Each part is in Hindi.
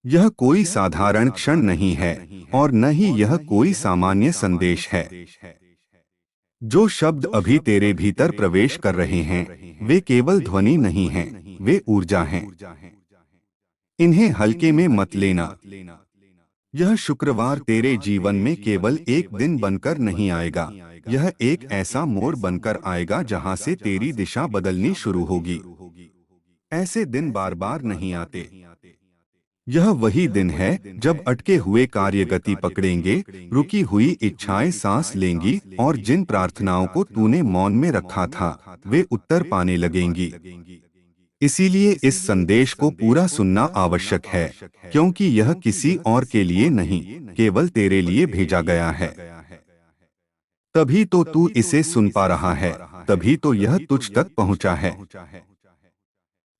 यह कोई साधारण क्षण नहीं है और न ही यह कोई सामान्य संदेश है। जो शब्द अभी तेरे भीतर प्रवेश कर रहे हैं वे केवल ध्वनि नहीं हैं, वे ऊर्जा हैं। इन्हें हल्के में मत लेना। यह शुक्रवार तेरे जीवन में केवल एक दिन बनकर नहीं आएगा, यह एक ऐसा मोड़ बनकर आएगा जहां से तेरी दिशा बदलनी शुरू होगी। ऐसे दिन बार बार नहीं आते। यह वही दिन है जब अटके हुए कार्य गति पकड़ेंगे, रुकी हुई इच्छाएं सांस लेंगी और जिन प्रार्थनाओं को तूने मौन में रखा था वे उत्तर पाने लगेंगी। इसीलिए इस संदेश को पूरा सुनना आवश्यक है, क्योंकि यह किसी और के लिए नहीं, केवल तेरे लिए भेजा गया है। तभी तो तू इसे सुन पा रहा है, तभी तो यह तुझ तक पहुंचा है।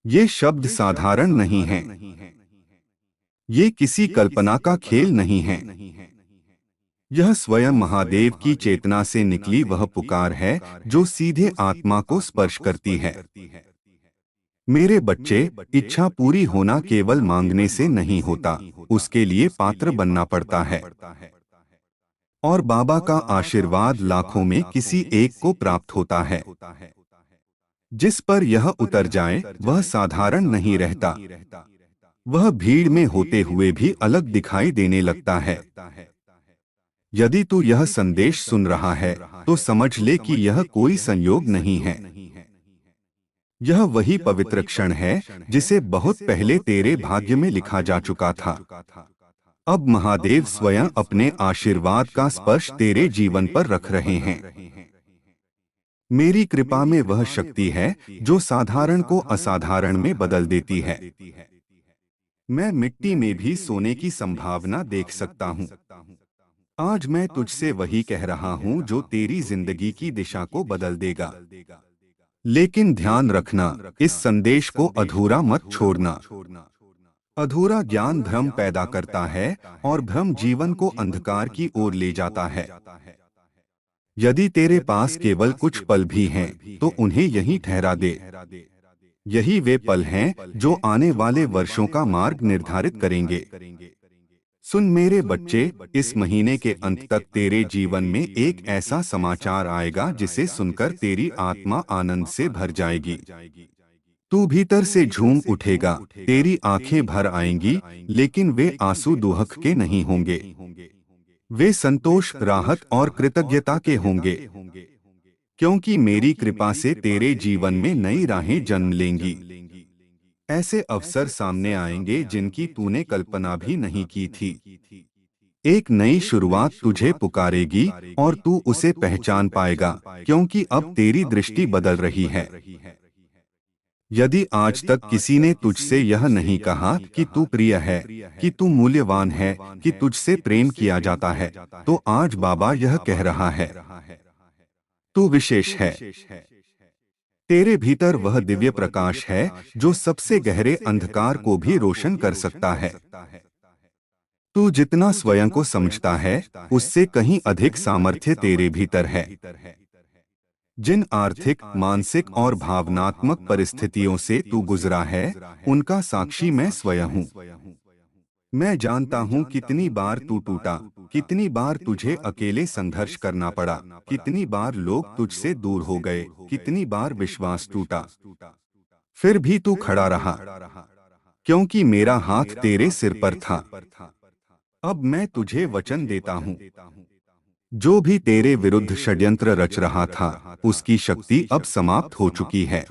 ये शब्द साधारण नहीं हैं। ये किसी कल्पना का खेल नहीं है। यह स्वयं महादेव की चेतना से निकली वह पुकार है जो सीधे आत्मा को स्पर्श करती है। मेरे बच्चे, इच्छा पूरी होना केवल मांगने से नहीं होता, उसके लिए पात्र बनना पड़ता है। और बाबा का आशीर्वाद लाखों में किसी एक को प्राप्त होता है। जिस पर यह उतर जाए वह साधारण नहीं रहता। वह भीड़ में होते हुए भी अलग दिखाई देने लगता है। यदि तू यह संदेश सुन रहा है तो समझ ले कि यह कोई संयोग नहीं है। यह वही पवित्र क्षण है जिसे बहुत पहले तेरे भाग्य में लिखा जा चुका था। अब महादेव स्वयं अपने आशीर्वाद का स्पर्श तेरे जीवन पर रख रहे हैं। मेरी कृपा में वह शक्ति है जो साधारण को असाधारण में बदल देती है। मैं मिट्टी में भी सोने की संभावना देख सकता हूँ। आज मैं तुझसे वही कह रहा हूँ जो तेरी जिंदगी की दिशा को बदल देगा। लेकिन ध्यान रखना, इस संदेश को अधूरा मत छोड़ना। अधूरा ज्ञान भ्रम पैदा करता है और भ्रम जीवन को अंधकार की ओर ले जाता है। यदि तेरे पास केवल कुछ पल भी हैं, तो उन्हें यहीं ठहरा दे। यही वे पल हैं जो आने वाले वर्षों का मार्ग निर्धारित करेंगे। सुन मेरे बच्चे, इस महीने के अंत तक तेरे जीवन में एक ऐसा समाचार आएगा जिसे सुनकर तेरी आत्मा आनंद से भर जाएगी। तू भीतर से झूम उठेगा, तेरी आंखें भर आएंगी, लेकिन वे आंसू दुहक के नहीं होंगे। वे संतोष, राहत और कृतज्ञता के होंगे, क्योंकि मेरी कृपा से तेरे जीवन में नई राहें जन्म लेंगी। ऐसे अवसर सामने आएंगे जिनकी तूने कल्पना भी नहीं की थी। एक नई शुरुआत तुझे पुकारेगी और तू उसे पहचान पाएगा, क्योंकि अब तेरी दृष्टि बदल रही है। यदि आज तक किसी ने तुझसे यह नहीं कहा कि तू प्रिय है, कि तू मूल्यवान है, कि तुझसे प्रेम किया जाता है, तो आज बाबा यह कह रहा है, तू विशेष है। तेरे भीतर वह दिव्य प्रकाश है जो सबसे गहरे अंधकार को भी रोशन कर सकता है। तू जितना स्वयं को समझता है, उससे कहीं अधिक सामर्थ्य तेरे भीतर है। जिन आर्थिक, मानसिक और भावनात्मक परिस्थितियों से तू गुजरा है, उनका साक्षी मैं स्वयं हूँ। मैं जानता हूँ कितनी बार तू टूटा, कितनी बार तुझे अकेले संघर्ष करना पड़ा, कितनी बार लोग तुझसे दूर हो गए, कितनी बार विश्वास टूटा। फिर भी तू खड़ा रहा, क्योंकि मेरा हाथ तेरे सिर पर था। अब मैं तुझे वचन देता हूँ, जो भी तेरे विरुद्ध षड्यंत्र रच रहा था, उसकी शक्ति अब समाप्त हो चुकी है।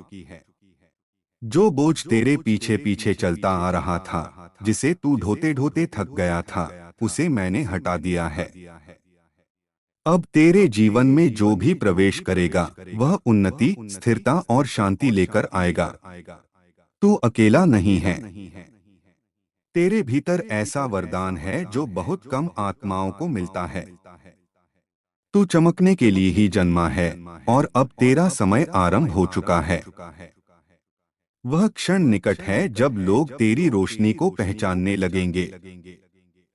जो बोझ तेरे पीछे पीछे चलता आ रहा था, जिसे तू ढोते ढोते थक गया था, उसे मैंने हटा दिया है। अब तेरे जीवन में जो भी प्रवेश करेगा, वह उन्नति, स्थिरता और शांति लेकर आएगा। तू अकेला नहीं है। तेरे भीतर ऐसा वरदान है जो बहुत कम आत्माओं को मिलता है। तू चमकने के लिए ही जन्मा है और अब तेरा समय आरंभ हो चुका है। वह क्षण निकट है जब लोग तेरी रोशनी को पहचानने लगेंगे।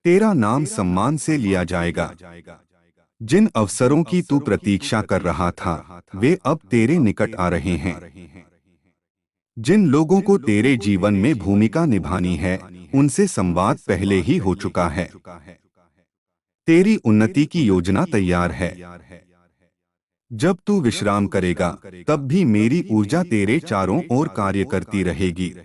तेरा नाम सम्मान से लिया जाएगा। जिन अवसरों की तू प्रतीक्षा कर रहा था, वे अब तेरे निकट आ रहे हैं। जिन लोगों को तेरे जीवन में भूमिका निभानी है, उनसे संवाद पहले ही हो चुका है। तेरी उन्नति की योजना तैयार है। जब तू विश्राम करेगा, तब भी मेरी ऊर्जा तेरे चारों ओर कार्य करती रहेगी।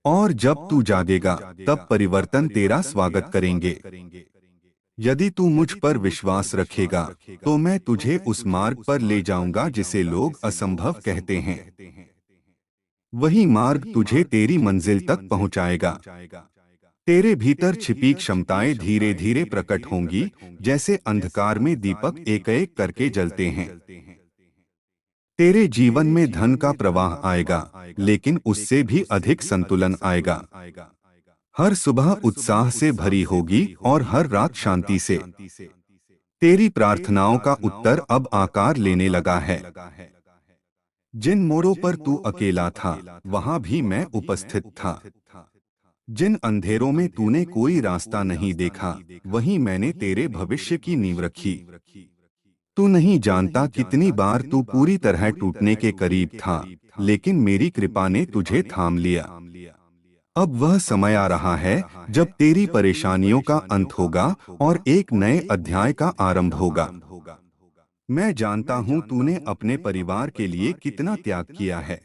और जब तू जागेगा, तब परिवर्तन तेरा स्वागत करेंगे। यदि तू मुझ पर विश्वास रखेगा, तो मैं तुझे उस मार्ग पर ले जाऊंगा जिसे लोग असंभव कहते हैं। वही मार्ग तुझे तेरी मंजिल तक पहुंचाएगा। तेरे भीतर छिपी क्षमताएं धीरे धीरे प्रकट होंगी, जैसे अंधकार में दीपक एक एक करके जलते हैं। तेरे जीवन में धन का प्रवाह आएगा, लेकिन उससे भी अधिक संतुलन आएगा। हर सुबह उत्साह से भरी होगी और हर रात शांति से। तेरी प्रार्थनाओं का उत्तर अब आकार लेने लगा है। जिन मोड़ों पर तू अकेला था, वहां भी मैं उपस्थित था। जिन अंधेरों में तूने कोई रास्ता नहीं देखा, वहीं मैंने तेरे भविष्य की नींव रखी। तू नहीं जानता कितनी बार तू पूरी तरह टूटने के करीब था, लेकिन मेरी कृपा ने तुझे थाम लिया। अब वह समय आ रहा है जब तेरी परेशानियों का अंत होगा और एक नए अध्याय का आरंभ होगा। मैं जानता हूं तूने अपने परिवार के लिए कितना त्याग किया है।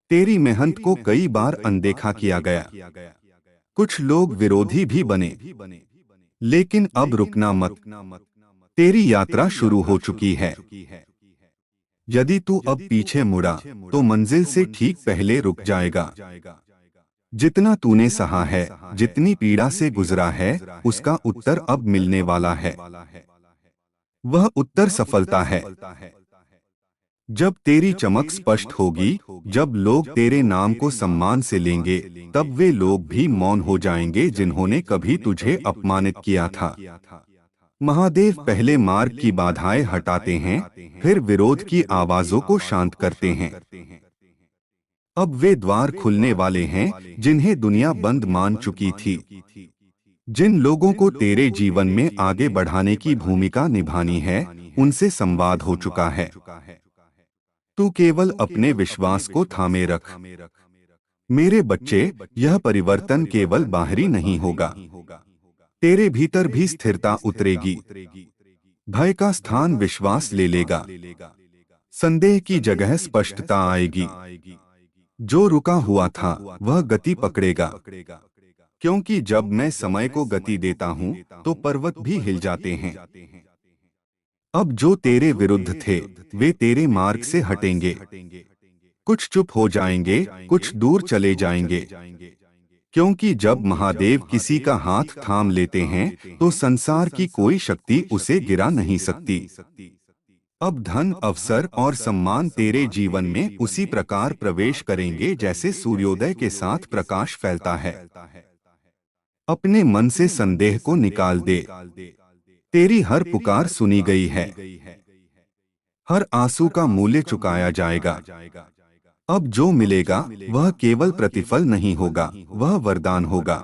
तेरी मेहनत को कई बार अनदेखा किया गया। कुछ लोग विरोधी भी बने, लेकिन अब रुकना मत। तेरी यात्रा शुरू हो चुकी है। यदि तू अब पीछे मुड़ा, तो मंजिल से ठीक पहले रुक जाएगा। जितना तूने सहा है, जितनी पीड़ा से गुजरा है, उसका उत्तर अब मिलने वाला है। वह उत्तर सफलता है। जब तेरी चमक स्पष्ट होगी, जब लोग तेरे नाम को सम्मान से लेंगे, तब वे लोग भी मौन हो जाएंगे जिन्होंने कभी तुझे अपमानित किया था। महादेव पहले मार्ग की बाधाएं हटाते हैं, फिर विरोध की आवाजों को शांत करते हैं। अब वे द्वार खुलने वाले हैं जिन्हें दुनिया बंद मान चुकी थी। जिन लोगों को तेरे जीवन में आगे बढ़ाने की भूमिका निभानी है, उनसे संवाद हो चुका है। तू केवल अपने विश्वास को थामे रख। मेरे बच्चे, यह परिवर्तन केवल बाहरी नहीं होगा। तेरे भीतर भी स्थिरता उतरेगी। भय का स्थान विश्वास ले लेगा। संदेह की जगह स्पष्टता आएगी। जो रुका हुआ था, वह गति पकड़ेगा। क्योंकि जब मैं समय को गति देता हूँ, तो पर्वत भी हिल जाते हैं। अब जो तेरे विरुद्ध थे, वे तेरे मार्ग से हटेंगे। कुछ चुप हो जाएंगे, कुछ दूर चले जाएंगे। क्योंकि जब महादेव किसी का हाथ थाम लेते हैं, तो संसार की कोई शक्ति उसे गिरा नहीं सकती। अब धन, अवसर और सम्मान तेरे जीवन में उसी प्रकार प्रवेश करेंगे जैसे सूर्योदय के साथ प्रकाश फैलता है। अपने मन से संदेह को निकाल दे। तेरी हर पुकार सुनी गई है। हर आंसू का मूल्य चुकाया जाएगा। अब जो मिलेगा, वह केवल प्रतिफल नहीं होगा, वह वरदान होगा।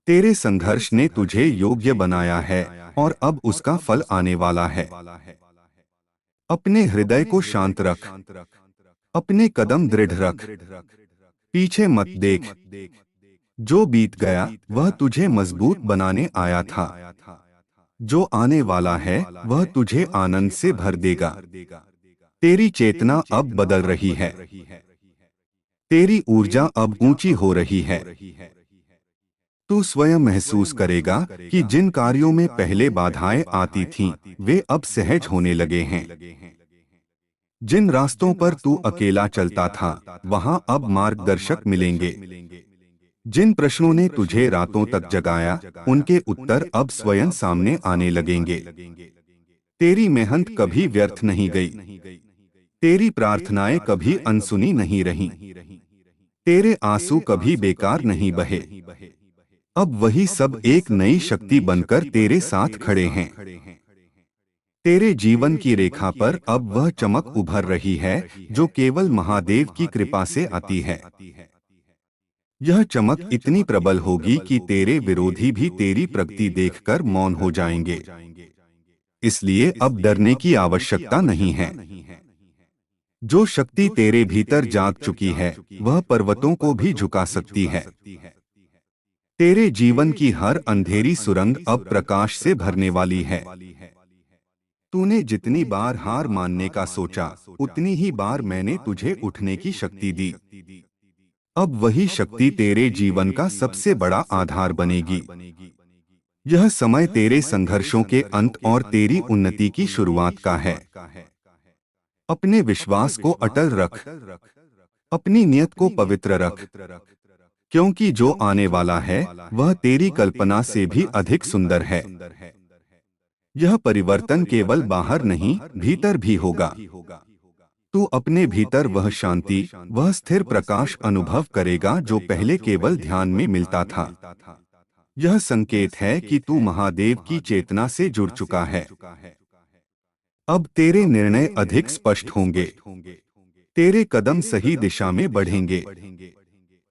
तेरे संघर्ष ने तुझे योग्य बनाया है और अब उसका फल आने वाला है। अपने हृदय को शांत रख। अपने कदम दृढ़ रख। पीछे मत देख। जो बीत गया, वह तुझे मजबूत बनाने आया था। जो आने वाला है, वह तुझे आनंद से भर देगा। तेरी चेतना अब बदल रही है। तेरी ऊर्जा अब ऊंची हो रही है। तू स्वयं महसूस करेगा कि जिन कार्यों में पहले बाधाएं आती थीं, वे अब सहज होने लगे हैं। जिन रास्तों पर तू अकेला चलता था, वहां अब मार्गदर्शक मिलेंगे। जिन प्रश्नों ने तुझे रातों तक जगाया, उनके उत्तर अब स्वयं सामने आने लगेंगे। तेरी मेहनत कभी व्यर्थ नहीं गई। तेरी प्रार्थनाएं कभी अनसुनी नहीं रहीं। तेरे आंसू कभी बेकार नहीं बहे। अब वही सब एक नई शक्ति बनकर तेरे साथ खड़े हैं। तेरे जीवन की रेखा पर अब वह चमक उभर रही है जो केवल महादेव की कृपा से आती है। यह चमक इतनी प्रबल होगी कि तेरे विरोधी भी तेरी प्रगति देखकर मौन हो जाएंगे। इसलिए अब डरने की आवश्यकता नहीं है। जो शक्ति तेरे भीतर जाग चुकी है वह पर्वतों को भी झुका सकती है। तेरे जीवन की हर अंधेरी सुरंग अब प्रकाश से भरने वाली है। तूने जितनी बार हार मानने का सोचा, उतनी ही बार मैंने तुझे उठने की शक्ति दी। अब वही शक्ति तेरे जीवन का सबसे बड़ा आधार बनेगी। यह समय तेरे संघर्षों के अंत और तेरी उन्नति की शुरुआत का है। अपने विश्वास को अटल रख, अपनी नियत को पवित्र रख, क्योंकि जो आने वाला है वह तेरी कल्पना से भी अधिक सुंदर है। यह परिवर्तन केवल बाहर नहीं, भीतर भी होगा। तू अपने भीतर वह शांति, वह स्थिर प्रकाश अनुभव करेगा जो पहले केवल ध्यान में मिलता था। यह संकेत है कि तू महादेव की चेतना से जुड़ चुका है। अब तेरे निर्णय अधिक स्पष्ट होंगे, तेरे कदम सही दिशा में बढ़ेंगे।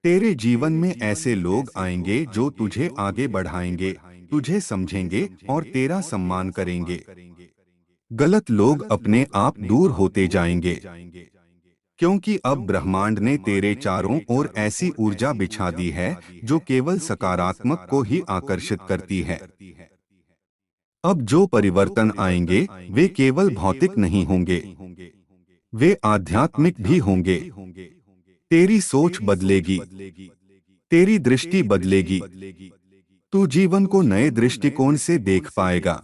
तेरे जीवन में ऐसे लोग आएंगे जो तुझे आगे बढ़ाएंगे, तुझे समझेंगे और तेरा सम्मान करेंगे। गलत लोग अपने आप दूर होते जाएंगे, क्योंकि अब ब्रह्मांड ने तेरे चारों ओर ऐसी ऊर्जा बिछा दी है जो केवल सकारात्मक को ही आकर्षित करती है। अब जो परिवर्तन आएंगे वे केवल भौतिक नहीं होंगे, वे आध्यात्मिक भी होंगे। तेरी सोच बदलेगी, तेरी दृष्टि बदलेगी, तू जीवन को नए दृष्टिकोण से देख पाएगा।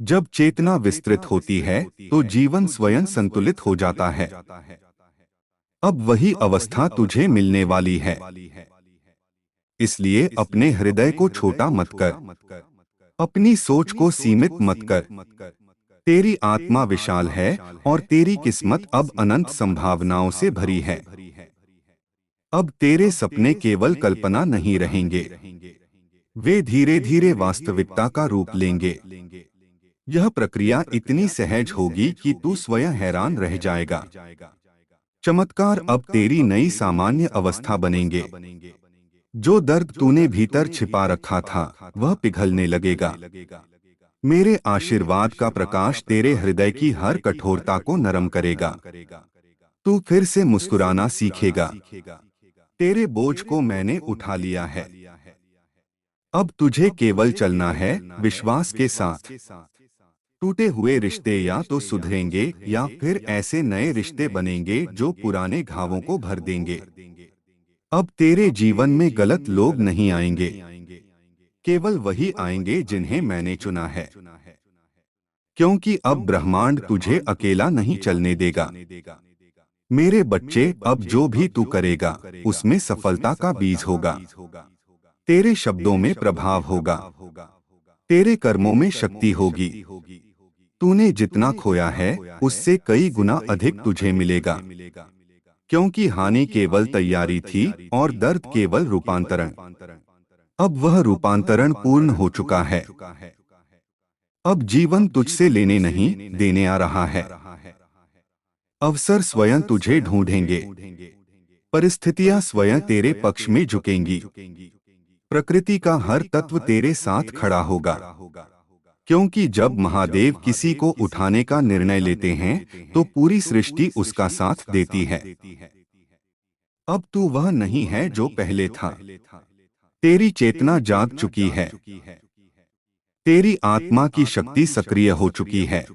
जब चेतना विस्तृत होती है तो जीवन स्वयं संतुलित हो जाता है। अब वही अवस्था तुझे मिलने वाली है। इसलिए अपने हृदय को छोटा मत कर, अपनी सोच को सीमित मत कर। तेरी आत्मा विशाल है और तेरी किस्मत अब अनंत संभावनाओं से भरी है। अब तेरे सपने केवल कल्पना नहीं रहेंगे, वे धीरे धीरे वास्तविकता का रूप लेंगे। यह प्रक्रिया इतनी सहज होगी कि तू स्वयं हैरान रह जाएगा। चमत्कार अब तेरी नई सामान्य अवस्था बनेंगे। जो दर्द तूने भीतर छिपा रखा था वह पिघलने लगेगा। मेरे आशीर्वाद का प्रकाश तेरे हृदय की हर कठोरता को नरम करेगा। तू फिर से मुस्कुराना सीखेगा। तेरे बोझ को मैंने उठा लिया है। अब तुझे केवल चलना है विश्वास के साथ। टूटे हुए रिश्ते या तो सुधरेंगे या फिर ऐसे नए रिश्ते बनेंगे जो पुराने घावों को भर देंगे। अब तेरे जीवन में गलत लोग नहीं आएंगे, केवल वही आएंगे जिन्हें मैंने चुना है। क्योंकि अब ब्रह्मांड तुझे अकेला नहीं चलने देगा। मेरे बच्चे, अब जो भी तू करेगा उसमें सफलता का बीज होगा। तेरे शब्दों में प्रभाव होगा, तेरे कर्मों में शक्ति होगी। तूने जितना खोया है उससे कई गुना अधिक तुझे मिलेगा। क्योंकि हानि केवल तैयारी थी और दर्द केवल रूपांतरण। अब वह रूपांतरण पूर्ण हो चुका है। अब जीवन तुझसे लेने नहीं, देने आ रहा है। अवसर स्वयं तुझे ढूंढेंगे, परिस्थितियां स्वयं तेरे पक्ष में झुकेंगी। प्रकृति का हर तत्व तेरे साथ खड़ा होगा। क्योंकि जब महादेव किसी को उठाने का निर्णय लेते हैं तो पूरी सृष्टि उसका साथ देती है। अब तू वह नहीं है जो पहले था। तेरी चेतना जाग चुकी है, तेरी आत्मा की शक्ति सक्रिय हो चुकी है।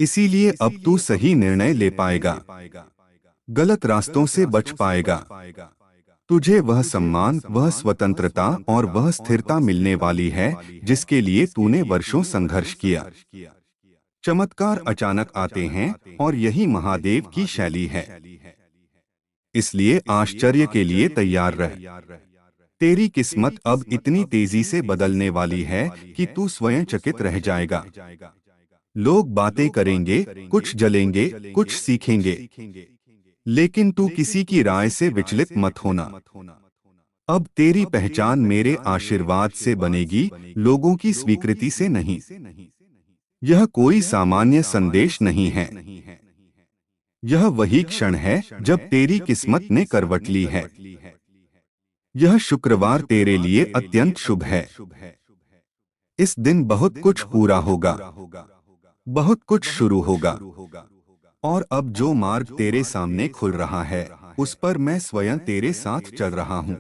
इसीलिए अब तू सही निर्णय ले पाएगा, गलत रास्तों से बच पाएगा। तुझे वह सम्मान, वह स्वतंत्रता और वह स्थिरता मिलने वाली है जिसके लिए तूने वर्षों संघर्ष किया। चमत्कार अचानक आते हैं और यही महादेव की शैली है। इसलिए आश्चर्य के लिए तैयार रह। तेरी किस्मत अब इतनी तेजी से बदलने वाली है कि तू स्वयं चकित रह जाएगा। लोग बातें करेंगे, कुछ जलेंगे, कुछ सीखेंगे, लेकिन तू किसी की राय से विचलित मत होना। अब तेरी पहचान मेरे आशीर्वाद से बनेगी, लोगों की स्वीकृति से नहीं। यह कोई सामान्य संदेश नहीं है, यह वही क्षण है जब तेरी किस्मत ने करवट ली है। यह शुक्रवार तेरे लिए अत्यंत शुभ है। इस दिन बहुत कुछ पूरा होगा, बहुत कुछ शुरू होगा और अब जो मार्ग तेरे सामने खुल रहा है, उस पर मैं स्वयं तेरे साथ चल रहा हूँ।